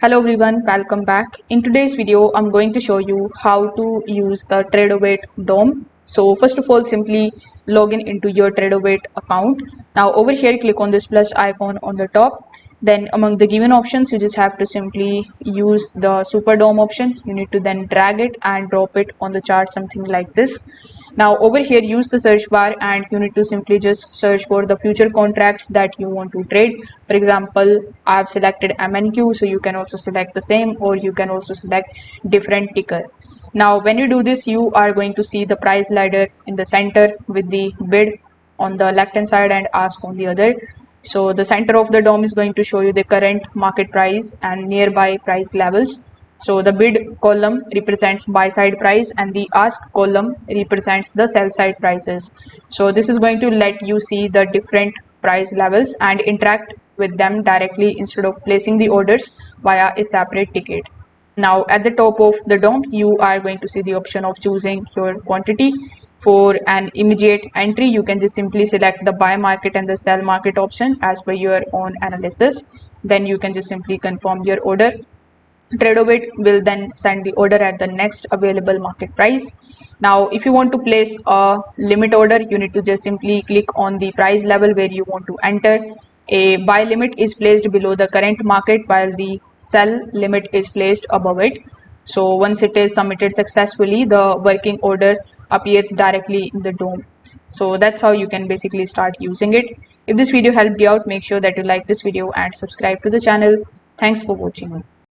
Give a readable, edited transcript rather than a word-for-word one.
Hello everyone, welcome back. In today's video, I'm going to show you how to use the Tradovate DOM. So first of all, simply log in into your Tradovate account. Now over here, click on this plus icon on the top. Then among the given options, you just have to simply use the Super DOM option. You need to then drag it and drop it on the chart, something like this. Now over here, use the search bar and you need to simply just search for the future contracts that you want to trade. For example, I've selected MNQ, so you can also select the same, or you can also select different ticker. Now when you do this, you are going to see the price ladder in the center with the bid on the left hand side and ask on the other. So the center of the DOM is going to show you the current market price and nearby price levels. So the bid column represents buy side price and the ask column represents the sell side prices. So this is going to let you see the different price levels and interact with them directly instead of placing the orders via a separate ticket. Now at the top of the DOM, you are going to see the option of choosing your quantity. For an immediate entry, you can just simply select the buy market and the sell market option as per your own analysis. Then you can just simply confirm your order. Tradovate will then send the order at the next available market price. Now, if you want to place a limit order, you need to just simply click on the price level where you want to enter. A buy limit is placed below the current market while the sell limit is placed above it. So once it is submitted successfully, the working order appears directly in the DOM. So that's how you can basically start using it. If this video helped you out, make sure that you like this video and subscribe to the channel. Thanks for watching.